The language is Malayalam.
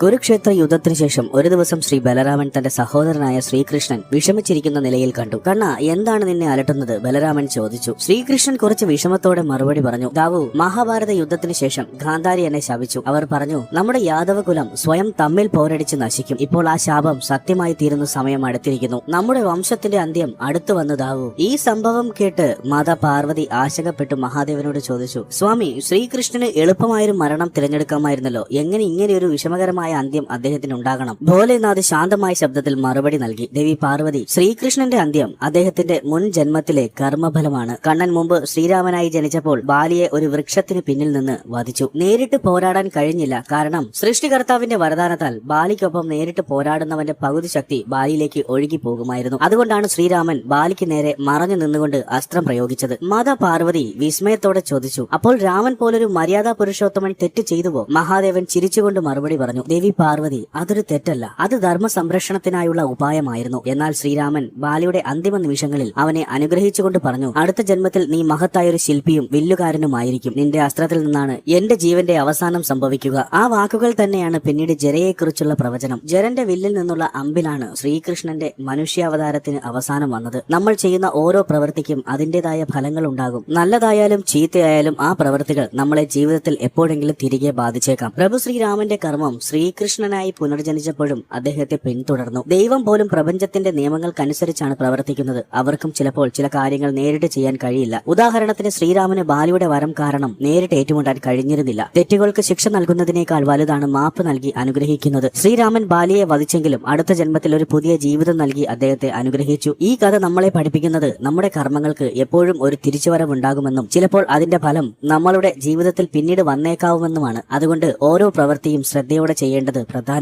കുരുക്ഷേത്ര യുദ്ധത്തിനു ശേഷം ഒരു ദിവസം ശ്രീ ബലരാമൻ തന്റെ സഹോദരനായ ശ്രീകൃഷ്ണൻ വിഷമിച്ചിരിക്കുന്ന നിലയിൽ കണ്ടു. കണ്ണ, എന്താണ് നിന്നെ അലട്ടുന്നത്? ബലരാമൻ ചോദിച്ചു. ശ്രീകൃഷ്ണൻ കുറച്ച് വിഷമത്തോടെ മറുപടി പറഞ്ഞു. ദാവു, മഹാഭാരത യുദ്ധത്തിനു ശേഷം ഗാന്ധാരി എന്നെ ശപിച്ചു. അവർ പറഞ്ഞു, നമ്മുടെ യാദവ കുലം സ്വയം തമ്മിൽ പോരടിച്ച് നശിക്കും. ഇപ്പോൾ ആ ശാപം സത്യമായി തീരുന്ന സമയം അടുത്തിരിക്കുന്നു. നമ്മുടെ വംശത്തിന്റെ അന്ത്യം അടുത്തു വന്നു ദാവു. ഈ സംഭവം കേട്ട് മാതാ പാർവതി ആശങ്കപ്പെട്ടു മഹാദേവനോട് ചോദിച്ചു, സ്വാമി, ശ്രീകൃഷ്ണന് എളുപ്പമായൊരു മരണം തിരഞ്ഞെടുക്കാമായിരുന്നല്ലോ. എങ്ങനെ ഇങ്ങനെയൊരു വിഷമകരമായ അന്ത്യം അദ്ദേഹത്തിന് ഉണ്ടാകണം? ഭോലേനാഥ് ശാന്തമായ ശബ്ദത്തിൽ മറുപടി നൽകി. ദേവി പാർവതി, ശ്രീകൃഷ്ണന്റെ അന്ത്യം അദ്ദേഹത്തിന്റെ മുൻ ജന്മത്തിലെ കർമ്മഫലമാണ്. കണ്ണൻ മുമ്പ് ശ്രീരാമനായി ജനിച്ചപ്പോൾ ബാലിയെ ഒരു വൃക്ഷത്തിന് പിന്നിൽ നിന്ന് വധിച്ചു. നേരിട്ട് പോരാടാൻ കഴിഞ്ഞില്ല. കാരണം സൃഷ്ടികർത്താവിന്റെ വരദാനത്താൽ ബാലിക്കൊപ്പം നേരിട്ട് പോരാടുന്നവന്റെ പകുതി ശക്തി ബാലിയിലേക്ക് ഒഴുകി പോകുമായിരുന്നു. അതുകൊണ്ടാണ് ശ്രീരാമൻ ബാലിക്ക് നേരെ മറഞ്ഞു നിന്നുകൊണ്ട് അസ്ത്രം പ്രയോഗിച്ചത്. മാതാ പാർവതി വിസ്മയത്തോടെ ചോദിച്ചു, അപ്പോൾ രാമൻ പോലൊരു മര്യാദാ പുരുഷോത്തമൻ തെറ്റ് ചെയ്തുവോ? മഹാദേവൻ ചിരിച്ചുകൊണ്ട് മറുപടി പറഞ്ഞു, ദേവി പാർവതി, അതൊരു തെറ്റല്ല. അത് ധർമ്മ സംരക്ഷണത്തിനായുള്ള ഉപായമായിരുന്നു. എന്നാൽ ശ്രീരാമൻ ബാലിയുടെ അന്തിമ നിമിഷങ്ങളിൽ അവനെ അനുഗ്രഹിച്ചുകൊണ്ട് പറഞ്ഞു, അടുത്ത ജന്മത്തിൽ നീ മഹത്തായൊരു ശില്പിയും വില്ലുകാരനുമായിരിക്കും. നിന്റെ അസ്ത്രത്തിൽ നിന്നാണ് എന്റെ ജീവന്റെ അവസാനം സംഭവിക്കുക. ആ വാക്കുകൾ തന്നെയാണ് പിന്നീട് ജരയെക്കുറിച്ചുള്ള പ്രവചനം. ജരന്റെ വില്ലിൽ നിന്നുള്ള അമ്പിലാണ് ശ്രീകൃഷ്ണന്റെ മനുഷ്യാവതാരത്തിന് അവസാനം വന്നത്. നമ്മൾ ചെയ്യുന്ന ഓരോ പ്രവൃത്തിക്കും അതിന്റേതായ ഫലങ്ങൾ ഉണ്ടാകും. നല്ലതായാലും ചീത്തയായാലും ആ പ്രവൃത്തികൾ നമ്മളെ ജീവിതത്തിൽ എപ്പോഴെങ്കിലും തിരികെ ബാധിച്ചേക്കാം. പ്രഭു ശ്രീരാമന്റെ കർമ്മം ശ്രീകൃഷ്ണനായി പുനർജനിച്ചപ്പോഴും അദ്ദേഹത്തെ പിന്തുടർന്നു. ദൈവം പോലും പ്രപഞ്ചത്തിന്റെ നിയമങ്ങൾക്കനുസരിച്ചാണ് പ്രവർത്തിക്കുന്നത്. അവർക്കും ചിലപ്പോൾ ചില കാര്യങ്ങൾ നേരിട്ട് ചെയ്യാൻ കഴിയില്ല. ഉദാഹരണത്തിന് ശ്രീരാമന് ബാലിയുടെ വരം കാരണം നേരിട്ട് ഏറ്റുമുട്ടാൻ കഴിഞ്ഞിരുന്നില്ല. തെറ്റുകൾക്ക് ശിക്ഷ നൽകുന്നതിനേക്കാൾ വലുതാണ് മാപ്പ് നൽകി അനുഗ്രഹിക്കുന്നത്. ശ്രീരാമൻ ബാലിയെ വധിച്ചെങ്കിലും അടുത്ത ജന്മത്തിൽ ഒരു പുതിയ ജീവിതം നൽകി അദ്ദേഹത്തെ അനുഗ്രഹിച്ചു. ഈ കഥ നമ്മളെ പഠിപ്പിക്കുന്നത് നമ്മുടെ കർമ്മങ്ങൾക്ക് എപ്പോഴും ഒരു തിരിച്ചുവരവുണ്ടാകുമെന്നും ചിലപ്പോൾ അതിന്റെ ഫലം നമ്മളുടെ ജീവിതത്തിൽ പിന്നീട് വന്നേക്കാവുമെന്നുമാണ്. അതുകൊണ്ട് ഓരോ പ്രവൃത്തിയും ശ്രദ്ധയോടെ ചെയ്യേണ്ടത് പ്രധാനമാണ്.